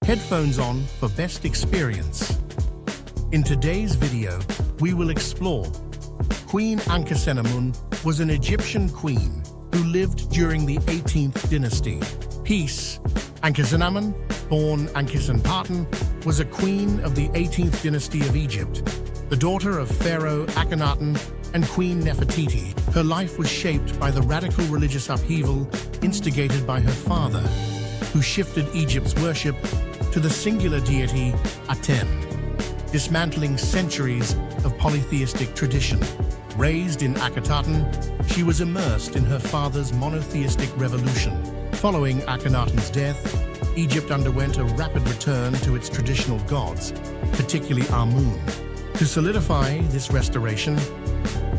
Headphones on for best experience. In today's video, we will explore Queen Ankhesenamun was an Egyptian queen who lived during the 18th dynasty. Peace. Ankhesenamun, born Ankhesenaten, was a queen of the 18th dynasty of Egypt, the daughter of Pharaoh Akhenaten and Queen Nefertiti. Her life was shaped by the radical religious upheaval instigated by her father, who shifted Egypt's worship to the singular deity Aten, dismantling centuries of polytheistic tradition. Raised in Akhenaten, she was immersed in her father's monotheistic revolution. Following Akhenaten's death, Egypt underwent a rapid return to its traditional gods, particularly Amun. To solidify this restoration,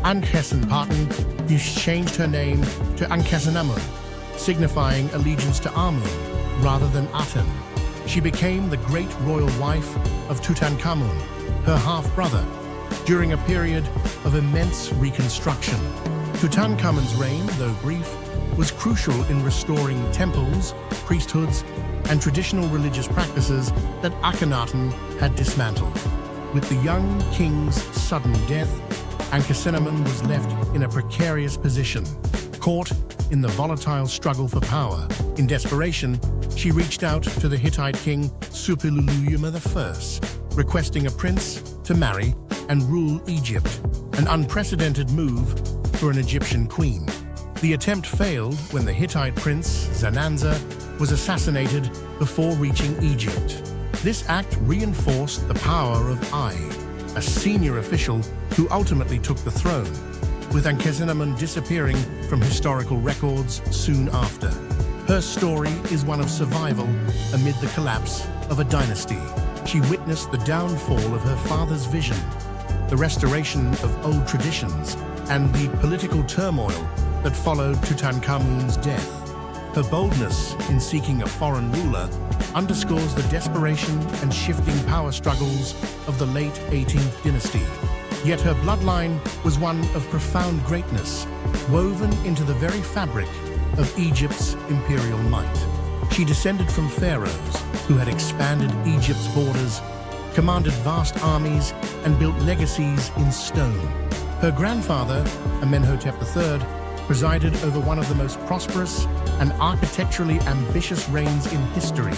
Ankhesenaten changed her name to Ankhesenamun, signifying allegiance to Amun rather than Aten. She became the great royal wife of Tutankhamun, her half-brother, during a period of immense reconstruction. Tutankhamun's reign, though brief, was crucial in restoring temples, priesthoods, and traditional religious practices that Akhenaten had dismantled. With the young king's sudden death, Ankhesenamun was left in a precarious position, caught in the volatile struggle for power. In desperation, she reached out to the Hittite king Suppiluliuma I, requesting a prince to marry and rule Egypt, an unprecedented move for an Egyptian queen. The attempt failed when the Hittite prince Zananza was assassinated before reaching Egypt. This act reinforced the power of Ai, a senior official who ultimately took the throne, with Ankhesenamun disappearing from historical records soon after. Her story is one of survival amid the collapse of a dynasty. She witnessed the downfall of her father's vision, the restoration of old traditions, and the political turmoil that followed Tutankhamun's death. Her boldness in seeking a foreign ruler underscores the desperation and shifting power struggles of the late 18th dynasty. Yet her bloodline was one of profound greatness, woven into the very fabric of Egypt's imperial might. She descended from pharaohs who had expanded Egypt's borders, commanded vast armies, and built legacies in stone. Her grandfather, Amenhotep III, presided over one of the most prosperous and architecturally ambitious reigns in history,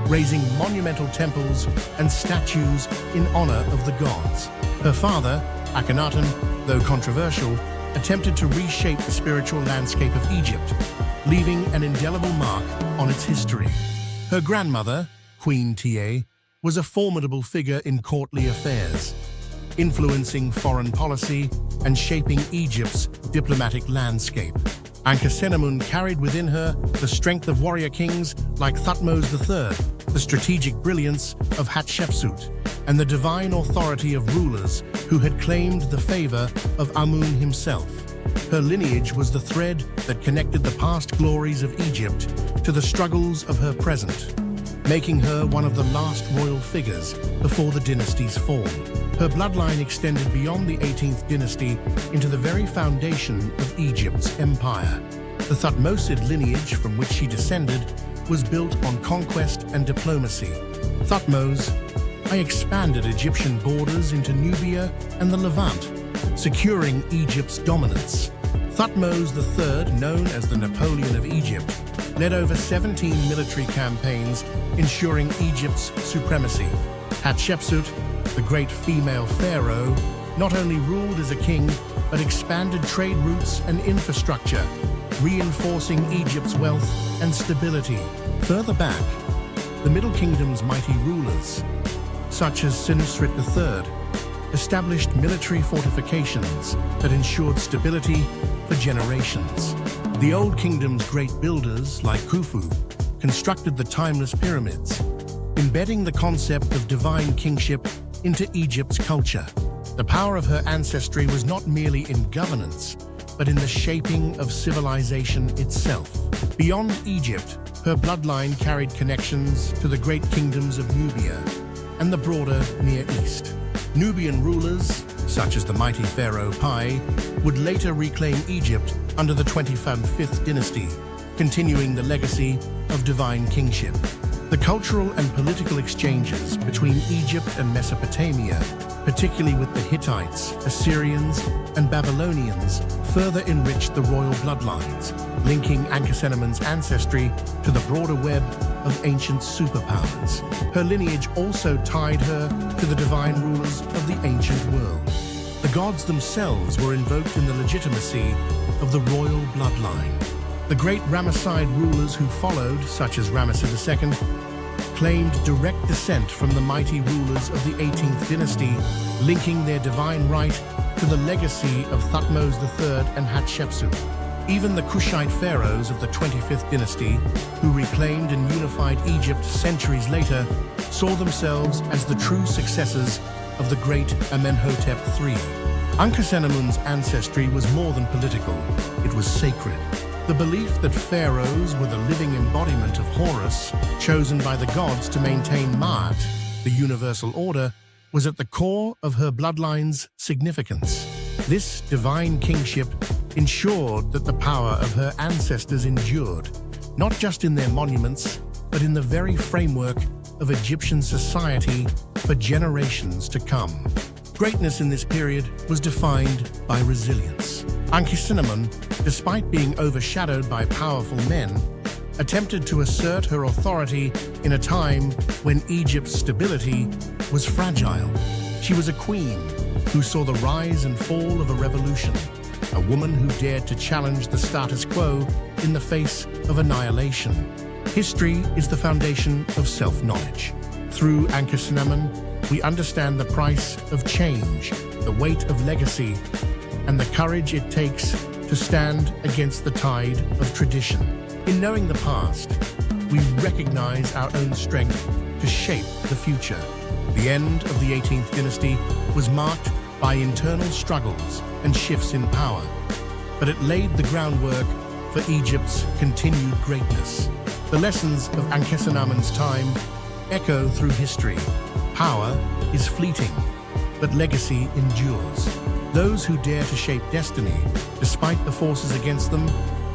raising monumental temples and statues in honor of the gods. Her father, Akhenaten, though controversial, attempted to reshape the spiritual landscape of Egypt, leaving an indelible mark on its history. Her grandmother, Queen Tiye, was a formidable figure in courtly affairs, influencing foreign policy and shaping Egypt's diplomatic landscape. Ankhesenamun carried within her the strength of warrior kings like Thutmose III, the strategic brilliance of Hatshepsut, and the divine authority of rulers who had claimed the favor of Amun himself. Her lineage was the thread that connected the past glories of Egypt to the struggles of her present, making her one of the last royal figures before the dynasty's fall. Her bloodline extended beyond the 18th dynasty into the very foundation of Egypt's empire. The Thutmosid lineage from which she descended was built on conquest and diplomacy. Thutmose expanded Egyptian borders into Nubia and the Levant, securing Egypt's dominance. Thutmose III, known as the Napoleon of Egypt, led over 17 military campaigns, ensuring Egypt's supremacy. Hatshepsut, the great female pharaoh, not only ruled as a king, but expanded trade routes and infrastructure, reinforcing Egypt's wealth and stability. Further back, the Middle Kingdom's mighty rulers, such as Senusret III, established military fortifications that ensured stability for generations. The Old Kingdom's great builders, like Khufu, constructed the timeless pyramids, embedding the concept of divine kingship into Egypt's culture. The power of her ancestry was not merely in governance, but in the shaping of civilization itself. Beyond Egypt, her bloodline carried connections to the great kingdoms of Nubia and the broader Near East. Nubian rulers, such as the mighty Pharaoh Pi, would later reclaim Egypt under the 25th dynasty, continuing the legacy of divine kingship. The cultural and political exchanges between Egypt and Mesopotamia, particularly with the Hittites, Assyrians, and Babylonians, further enriched the royal bloodlines, linking Ankhesenamun's ancestry to the broader web of ancient superpowers. Her lineage also tied her to the divine rulers of the ancient world. The gods themselves were invoked in the legitimacy of the royal bloodline. The great Ramesside rulers who followed, such as Ramesses II, claimed direct descent from the mighty rulers of the 18th dynasty, linking their divine right to the legacy of Thutmose III and Hatshepsut. Even the Kushite pharaohs of the 25th dynasty, who reclaimed and unified Egypt centuries later, saw themselves as the true successors of the great Amenhotep III. Ankhesenamun's ancestry was more than political, it was sacred. The belief that pharaohs were the living embodiment of Horus, chosen by the gods to maintain Ma'at, the universal order, was at the core of her bloodline's significance. This divine kingship ensured that the power of her ancestors endured, not just in their monuments, but in the very framework of Egyptian society for generations to come. Greatness in this period was defined by resilience. Ankhesenamun, despite being overshadowed by powerful men, attempted to assert her authority in a time when Egypt's stability was fragile. She was a queen who saw the rise and fall of a revolution, a woman who dared to challenge the status quo in the face of annihilation. History is the foundation of self-knowledge. Through Ankhesenamun, we understand the price of change, the weight of legacy, and the courage it takes to stand against the tide of tradition. In knowing the past, we recognize our own strength to shape the future. The end of the 18th dynasty was marked by internal struggles and shifts in power, but it laid the groundwork for Egypt's continued greatness. The lessons of Ankhesenamun's time echo through history. Power is fleeting, but legacy endures. Those who dare to shape destiny, despite the forces against them,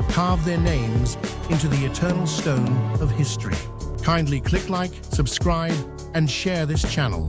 carve their names into the eternal stone of history. Kindly click like, subscribe, and share this channel.